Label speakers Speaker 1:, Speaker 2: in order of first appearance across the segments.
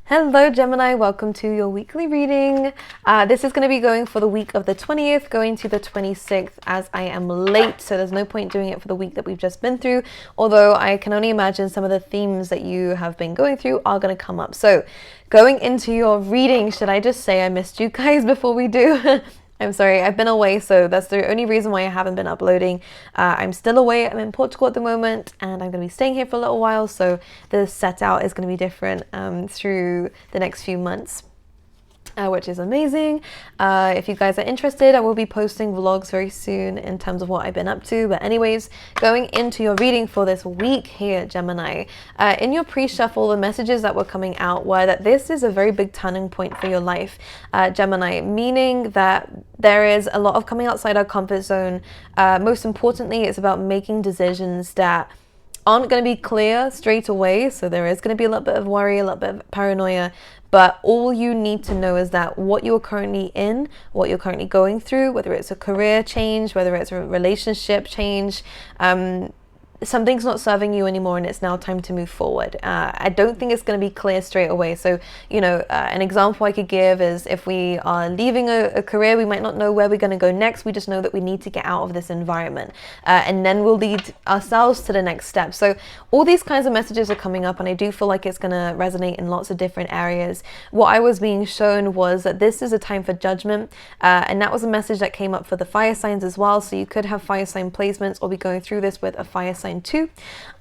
Speaker 1: Hello Gemini, welcome to your weekly reading. This is going to be going for the week of the 20th going to the 26th, as I am late, so there's no point doing it for the week that we've just been through, although I can only imagine some of the themes that you have been going through are going to come up. So going into your reading, should I just say I missed you guys before we do? I'm sorry, I've been away, so that's the only reason why I haven't been uploading. I'm still away, I'm in Portugal at the moment, and I'm going to be staying here for a little while, so the set out is going to be different through the next few months. Which is amazing. If you guys are interested, I will be posting vlogs very soon in terms of what I've been up to. But anyways, going into your reading for this week here, Gemini, in your pre-shuffle, the messages that were coming out were that this is a very big turning point for your life, Gemini, meaning that there is a lot of coming outside our comfort zone. Most importantly, it's about making decisions that aren't going to be clear straight away, so there is going to be a little bit of worry, a little bit of paranoia, but all you need to know is that what you're currently in, what you're currently going through, whether it's a career change, whether it's a relationship change, something's not serving you anymore and it's now time to move forward. I don't think it's going to be clear straight away. So, an example I could give is if we are leaving a career, we might not know where we're going to go next. We just know that we need to get out of this environment, and then we'll lead ourselves to the next step. So all these kinds of messages are coming up, and I do feel like it's going to resonate in lots of different areas. What I was being shown was that this is a time for judgment, and that was a message that came up for the fire signs as well. So you could have fire sign placements or be going through this with a fire sign too,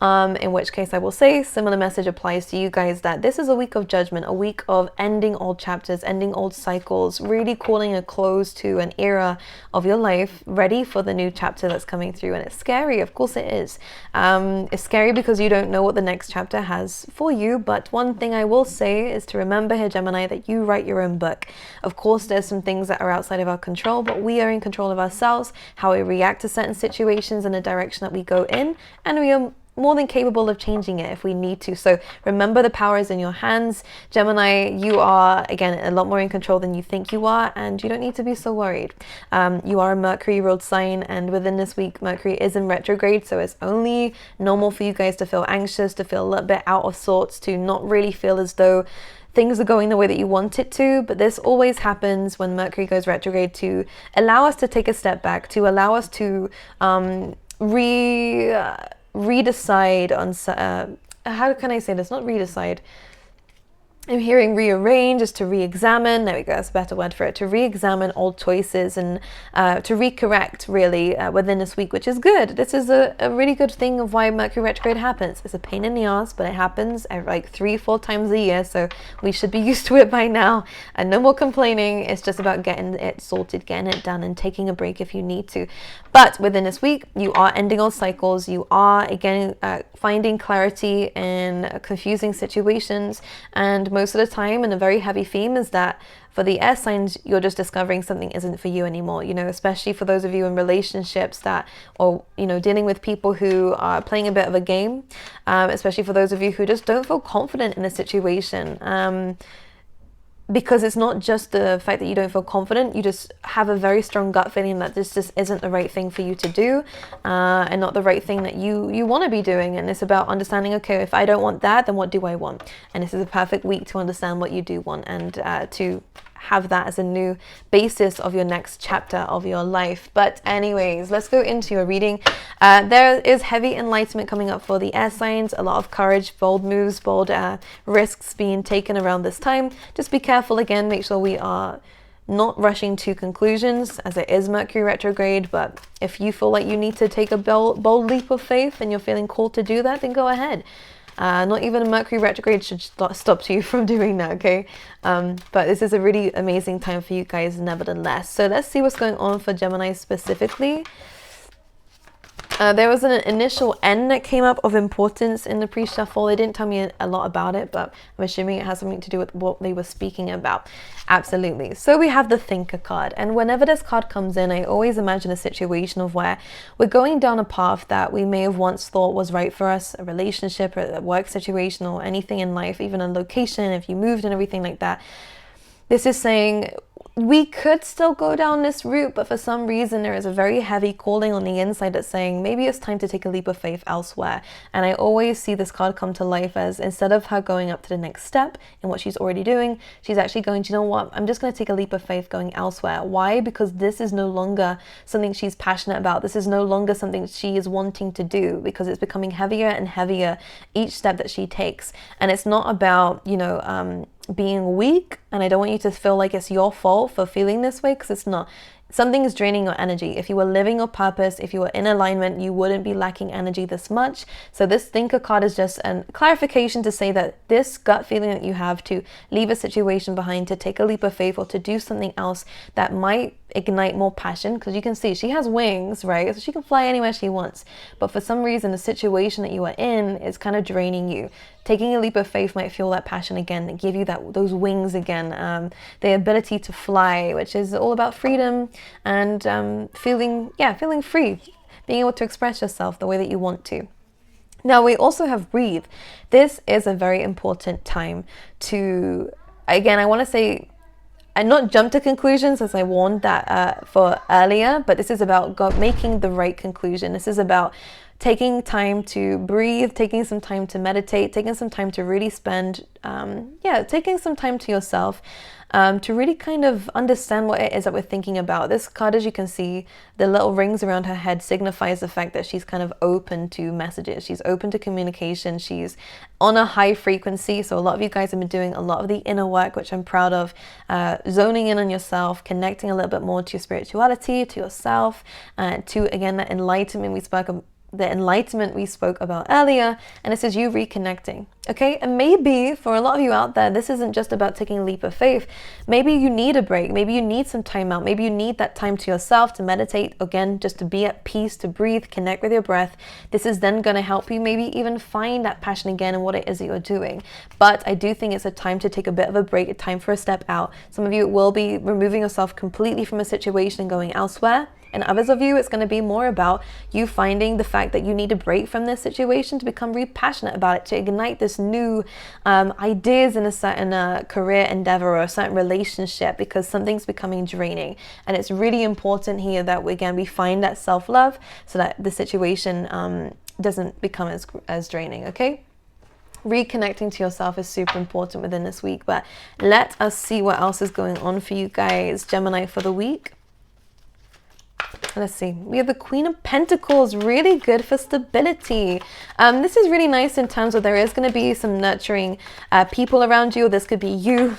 Speaker 1: in which case I will say similar message applies to you guys, that this is a week of judgment, a week of ending old chapters, ending old cycles, really calling a close to an era of your life, ready for the new chapter that's coming through. And it's scary, of course it is. It's scary because you don't know what the next chapter has for you, but one thing I will say is to remember here, Gemini, that you write your own book. Of course there's some things that are outside of our control, but we are in control of ourselves, how we react to certain situations and the direction that we go in, and we are more than capable of changing it if we need to. So remember, the power is in your hands, Gemini. You are, again, a lot more in control than you think you are, and you don't need to be so worried. You are a Mercury ruled sign, and within this week Mercury is in retrograde, so it's only normal for you guys to feel anxious, to feel a little bit out of sorts, to not really feel as though things are going the way that you want it to. But this always happens when Mercury goes retrograde, to allow us to take a step back, to allow us to redecide on, how can I say this? Not redecide. I'm hearing rearrange, is to re-examine. There we go, that's a better word for it. To re-examine old choices and to recorrect, really, within this week, which is good. This is a really good thing of why Mercury retrograde happens. It's a pain in the ass, but it happens like 3-4 times a year, so we should be used to it by now. And no more complaining. It's just about getting it sorted, getting it done, and taking a break if you need to. But within this week, you are ending old cycles. You are, again, finding clarity in confusing situations, and most of the time, and a very heavy theme is that for the air signs, you're just discovering something isn't for you anymore, especially for those of you in relationships that, or dealing with people who are playing a bit of a game, especially for those of you who just don't feel confident in a situation. Because it's not just the fact that you don't feel confident, you just have a very strong gut feeling that this just isn't the right thing for you to do, and not the right thing that you want to be doing. And it's about understanding, okay, if I don't want that, then what do I want? And this is a perfect week to understand what you do want, and to have that as a new basis of your next chapter of your life. But anyways, let's go into your reading. There is heavy enlightenment coming up for the air signs, a lot of courage, bold moves, bold risks being taken around this time. Just be careful, again, make sure we are not rushing to conclusions, as it is Mercury retrograde. But if you feel like you need to take a bold leap of faith and you're feeling called to do that, then go ahead. Not even a Mercury retrograde should stop you from doing that, okay? But this is a really amazing time for you guys nevertheless. So let's see what's going on for Gemini specifically. There was an initial N that came up of importance in the pre-shuffle. They didn't tell me a lot about it, but I'm assuming it has something to do with what they were speaking about. Absolutely. So we have the Thinker card, and whenever this card comes in, I always imagine a situation of where we're going down a path that we may have once thought was right for us, a relationship, a work situation, or anything in life, even a location, if you moved and everything like that. This is saying we could still go down this route, but for some reason there is a very heavy calling on the inside that's saying maybe it's time to take a leap of faith elsewhere. And I always see this card come to life as, instead of her going up to the next step in what she's already doing, she's actually going, you know what, I'm just going to take a leap of faith going elsewhere. Why? Because this is no longer something she's passionate about. This is no longer something she is wanting to do, because it's becoming heavier and heavier each step that she takes. And it's not about, being weak, and I don't want you to feel like it's your fault for feeling this way, because it's not. Something is draining your energy. If you were living your purpose, if you were in alignment, you wouldn't be lacking energy this much. So this thinker card is just a clarification to say that this gut feeling that you have to leave a situation behind, to take a leap of faith, or to do something else that might ignite more passion, because you can see she has wings, right? So she can fly anywhere she wants. But for some reason, the situation that you are in is kind of draining you. Taking a leap of faith might fuel that passion again and give you those wings again, the ability to fly, which is all about freedom and feeling free, being able to express yourself the way that you want to. Now we also have breathe. This is a very important time to, again, I want to say, and not jump to conclusions, as I warned that for earlier, but this is about making the right conclusion. This is about taking time to breathe, taking some time to meditate, taking some time to really spend, taking some time to yourself, to really kind of understand what it is that we're thinking about. This card, as you can see, the little rings around her head signifies the fact that she's kind of open to messages. She's open to communication. She's on a high frequency. So a lot of you guys have been doing a lot of the inner work, which I'm proud of, zoning in on yourself, connecting a little bit more to your spirituality, to yourself, to, again, that enlightenment we spoke about earlier. And this is you reconnecting, okay? And maybe for a lot of you out there, this isn't just about taking a leap of faith. Maybe you need a break. Maybe you need some time out. Maybe you need that time to yourself, to meditate, again, just to be at peace, to breathe, connect with your breath. This is then going to help you maybe even find that passion again in what it is that you're doing. But I do think it's a time to take a bit of a break, a time for a step out. Some of you will be removing yourself completely from a situation and going elsewhere. And others of you, it's going to be more about you finding the fact that you need a break from this situation to become really passionate about it, to ignite this new ideas in a certain career endeavor or a certain relationship, because something's becoming draining. And it's really important here that we find that self-love so that the situation doesn't become as draining, okay? Reconnecting to yourself is super important within this week. But let us see what else is going on for you guys, Gemini, for the week. Let's see. We have the Queen of Pentacles, really good for stability. This is really nice in terms of there is going to be some nurturing people around you. This could be you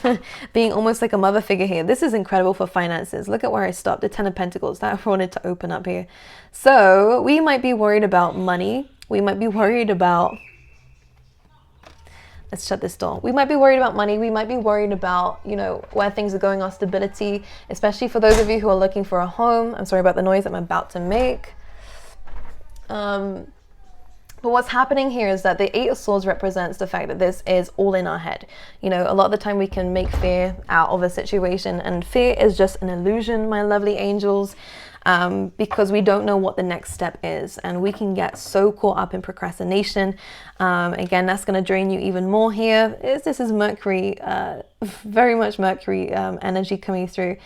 Speaker 1: being almost like a mother figure here. This is incredible for finances. Look at where I stopped, the Ten of Pentacles. That I wanted to open up here. So we might be worried about money. We might be worried about... Let's shut this door. We might be worried about money. We might be worried about, where things are going, our stability, especially for those of you who are looking for a home. I'm sorry about the noise I'm about to make. But what's happening here is that the Eight of Swords represents the fact that this is all in our head. A lot of the time we can make fear out of a situation, and fear is just an illusion, my lovely angels. Because we don't know what the next step is, and we can get so caught up in procrastination. Again, that's going to drain you even more here. This is Mercury, very much Mercury energy coming through.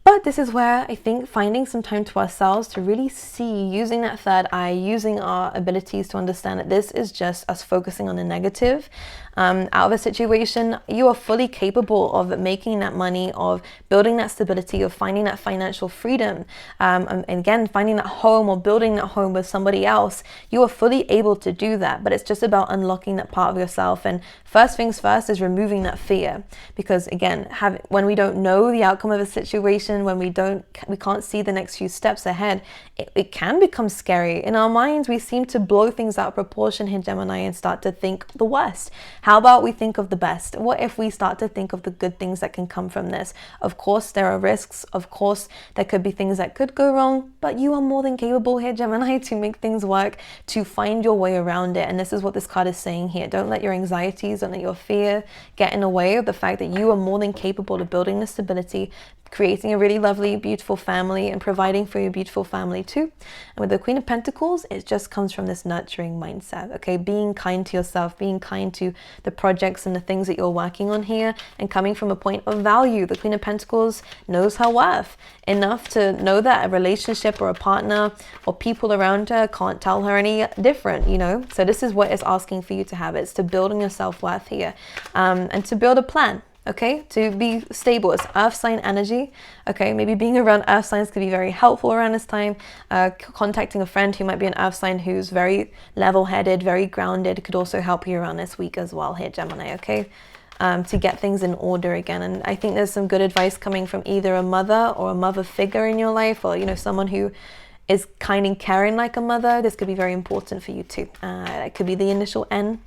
Speaker 1: But this is where I think finding some time to ourselves to really see, using that third eye, using our abilities to understand that this is just us focusing on the negative out of a situation. You are fully capable of making that money, of building that stability, of finding that financial freedom. And again, finding that home or building that home with somebody else. You are fully able to do that, but it's just about unlocking that part of yourself. And first things first is removing that fear. Because again, when we don't know the outcome of a situation, when we can't see the next few steps ahead, it can become scary. In our minds, we seem to blow things out of proportion here, Gemini, and start to think the worst. How about we think of the best? What if we start to think of the good things that can come from this? Of course, there are risks. Of course, there could be things that could go wrong, but you are more than capable here, Gemini, to make things work, to find your way around it. And this is what this card is saying here. Don't let your anxieties, don't let your fear get in the way of the fact that you are more than capable of building the stability, creating a really lovely, beautiful family and providing for your beautiful family too. And with the Queen of Pentacles, it just comes from this nurturing mindset, okay? Being kind to yourself, being kind to the projects and the things that you're working on here, and coming from a point of value. The Queen of Pentacles knows her worth enough to know that a relationship or a partner or people around her can't tell her any different, you know? So this is what it's asking for you to have. It's to build on your self-worth here, and to build a plan. Okay, to be stable. It's earth sign energy. Okay, maybe being around earth signs could be very helpful around this time. Contacting a friend who might be an earth sign who's very level-headed, very grounded, could also help you around this week as well here, Gemini, okay? To get things in order again. And I think there's some good advice coming from either a mother or a mother figure in your life, or, you know, someone who is kind and caring like a mother. This could be very important for you too. It could be the initial N,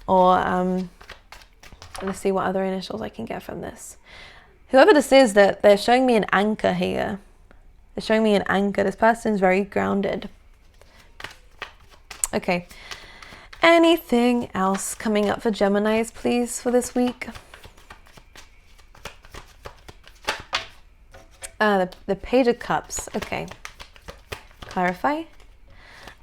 Speaker 1: or let's see what other initials I can get from this. Whoever this is, that they're showing me an anchor here. They're showing me an anchor. This person's very grounded. Okay. Anything else coming up for Geminis, please, for this week? The Page of Cups. Okay. Clarify.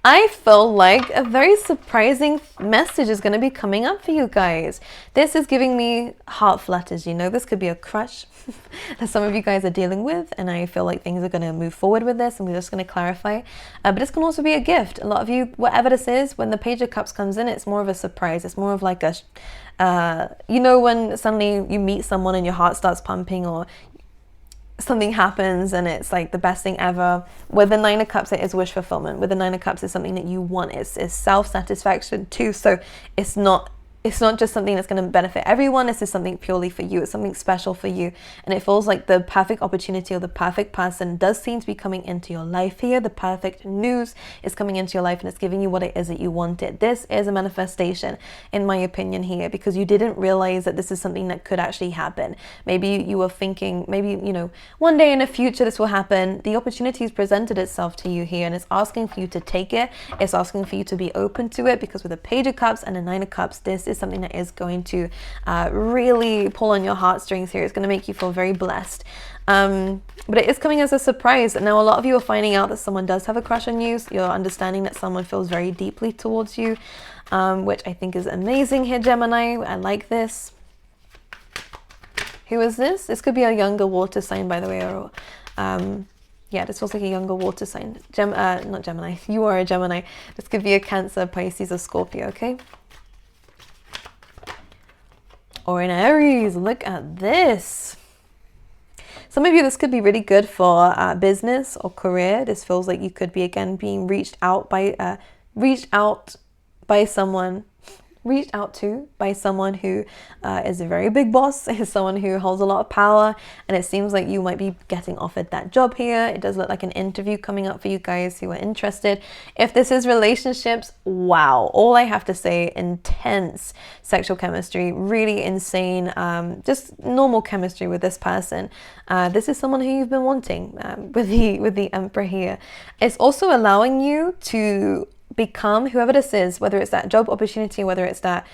Speaker 1: I feel like a very surprising message is going to be coming up for you guys. This is giving me heart flutters, you know. This could be a crush that some of you guys are dealing with, and I feel like things are going to move forward with this, and we're just going to clarify. But this can also be a gift. A lot of you, whatever this is, when the Page of Cups comes in, it's more of a surprise. It's more of like a, you know, when suddenly you meet someone and your heart starts pumping, or something happens and it's like the best thing ever. With the Nine of Cups, it is wish fulfillment. With the Nine of Cups, it's something that you want. It's self-satisfaction too. So it's not just something that's going to benefit everyone. This is something purely for you. It's something special for you. And it feels like the perfect opportunity or the perfect person does seem to be coming into your life here. The perfect news is coming into your life, and it's giving you what it is that you wanted. This is a manifestation, in my opinion here, because you didn't realize that this is something that could actually happen. Maybe you were thinking, maybe, you know, one day in the future this will happen. The opportunity has presented itself to you here, and it's asking for you to take it. It's asking for you to be open to it, because with the Page of Cups and the Nine of Cups, this is something that is going to really pull on your heartstrings here. It's going to make you feel very blessed. But it is coming as a surprise. Now, a lot of you are finding out that someone does have a crush on you. So you're understanding that someone feels very deeply towards you, which I think is amazing here, Gemini. I like this. Who is this? This could be a younger water sign, by the way, or yeah, this feels like a younger water sign. Not Gemini. You are a Gemini. This could be a Cancer, Pisces, or Scorpio, okay? Or in Aries. Look at this. Some of you, this could be really good for business or career. This feels like you could be, again, being reached out to by someone who is a very big boss, is someone who holds a lot of power, and it seems like you might be getting offered that job here. It does look like an interview coming up for you guys who are interested. If this is relationships, wow, all I have to say, intense sexual chemistry, really insane, just normal chemistry with this person. This is someone who you've been wanting with the Emperor here. It's also allowing you to become whoever this is, whether it's that job opportunity, whether it's that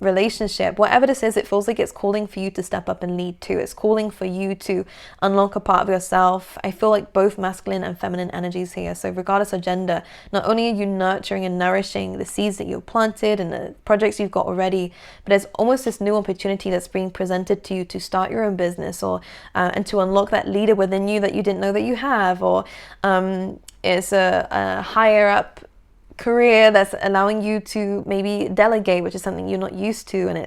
Speaker 1: relationship, whatever this is, it feels like it's calling for you to step up and lead too. It's calling for you to unlock a part of yourself. I feel like both masculine and feminine energies here. So regardless of gender, not only are you nurturing and nourishing the seeds that you've planted and the projects you've got already, but there's almost this new opportunity that's being presented to you to start your own business, or and to unlock that leader within you that you didn't know that you have, or it's a higher up career that's allowing you to maybe delegate, which is something you're not used to, and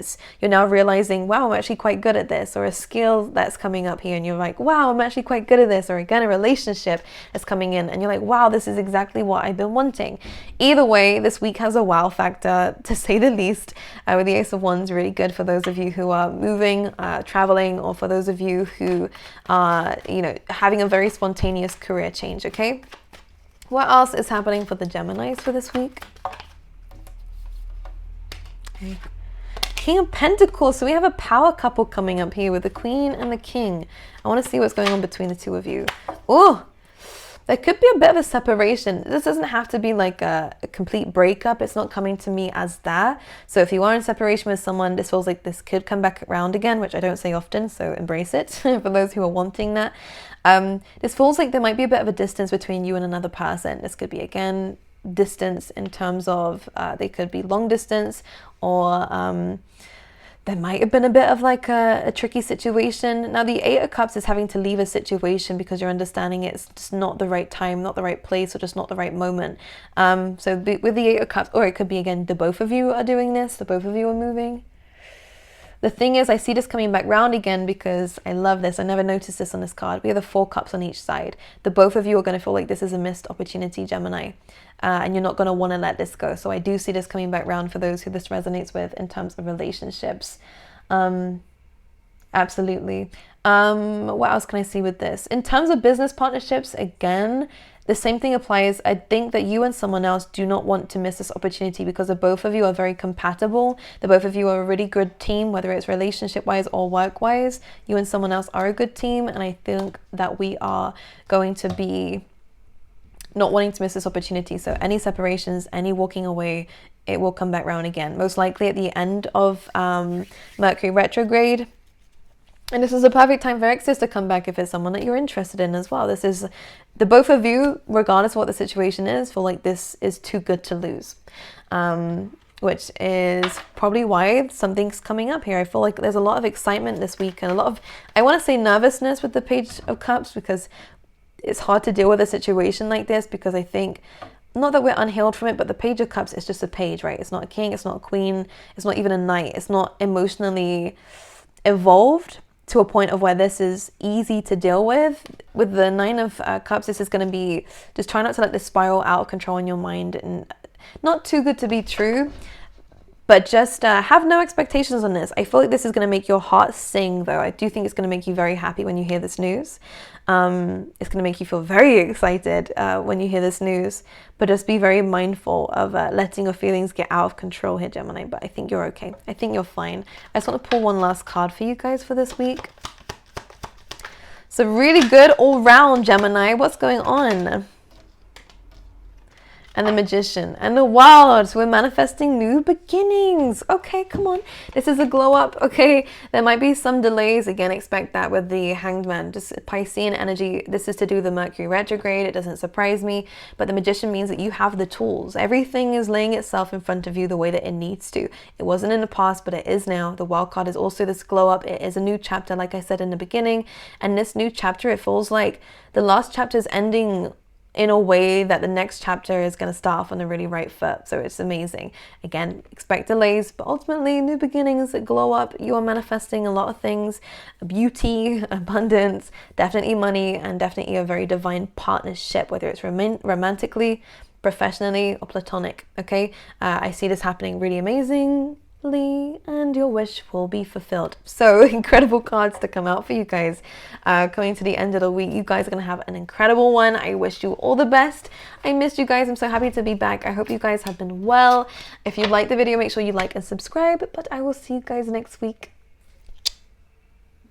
Speaker 1: you're now realizing, wow, I'm actually quite good at this. Or a skill that's coming up here and you're like, wow, I'm actually quite good at this. Or again, a relationship is coming in and you're like, wow, this is exactly what I've been wanting. Either way, this week has a wow factor, to say the least. With the Ace of Wands, really good for those of you who are moving, traveling, or for those of you who are, you know, having a very spontaneous career change. Okay, what else is happening for the Geminis for this week? Okay. King of Pentacles. So we have a power couple coming up here with the Queen and the King. I want to see what's going on between the two of you. Oh, there could be a bit of a separation. This doesn't have to be like a complete breakup. It's not coming to me as that. So if you are in separation with someone, this feels like this could come back around again, which I don't say often, so embrace it for those who are wanting that. This feels like there might be a bit of a distance between you and another person. This could be, again, distance in terms of they could be long distance, or there might have been a bit of like a tricky situation. Now, the Eight of Cups is having to leave a situation because you're understanding it's just not the right time, not the right place, or just not the right moment. So with the Eight of Cups, or it could be, again, the both of you are doing this, the both of you are moving. The thing is, I see this coming back round again because I love this. I never noticed this on this card. We have the Four Cups on each side. The both of you are going to feel like this is a missed opportunity, Gemini. And you're not going to want to let this go. So I do see this coming back round for those who this resonates with in terms of relationships. Absolutely. What else can I see with this? In terms of business partnerships, again, the same thing applies. I think that you and someone else do not want to miss this opportunity because the both of you are very compatible. The both of you are a really good team, whether it's relationship-wise or work-wise. You and someone else are a good team. And I think that we are going to be not wanting to miss this opportunity. So any separations, any walking away, it will come back round again. Most likely at the end of Mercury retrograde. And this is a perfect time for exes to come back if it's someone that you're interested in as well. This is the both of you, regardless of what the situation is, feel like this is too good to lose. Which is probably why something's coming up here. I feel like there's a lot of excitement this week and a lot of, I want to say, nervousness with the Page of Cups, because it's hard to deal with a situation like this, because I think, not that we're unhealed from it, but the Page of Cups is just a page, right? It's not a king, it's not a queen, it's not even a knight. It's not emotionally evolved to a point of where this is easy to deal with. With the Nine of Cups, this is going to be, just try not to let this spiral out of control in your mind, and not too good to be true, but just have no expectations on this. I feel like this is going to make your heart sing, though. I do think it's going to make you very happy when you hear this news. It's going to make you feel very excited when you hear this news, but just be very mindful of letting your feelings get out of control here, Gemini. But I think you're okay. I think you're fine. I just want to pull one last card for you guys for this week. So really good all round, Gemini. What's going on? And the Magician and the World. So we're manifesting new beginnings. Okay, come on. This is a glow up. Okay, there might be some delays. Again, expect that with the Hanged Man. Just Piscean energy. This is to do the Mercury retrograde. It doesn't surprise me. But the Magician means that you have the tools. Everything is laying itself in front of you the way that it needs to. It wasn't in the past, but it is now. The Wild card is also this glow up. It is a new chapter, like I said in the beginning. And this new chapter, it feels like the last chapter is ending in a way that the next chapter is going to start off on the really right foot. So it's amazing. Again, expect delays, but ultimately new beginnings that glow up. You are manifesting a lot of things: beauty, abundance, definitely money, and definitely a very divine partnership, whether it's romantically, professionally, or platonic. Okay, I see this happening really amazing. And your wish will be fulfilled. So incredible cards to come out for you guys. Coming to the end of the week, you guys are going to have an incredible one. I wish you all the best. I missed you guys. I'm so happy to be back. I hope you guys have been well. If you liked the video, make sure you like and subscribe, but I will see you guys next week.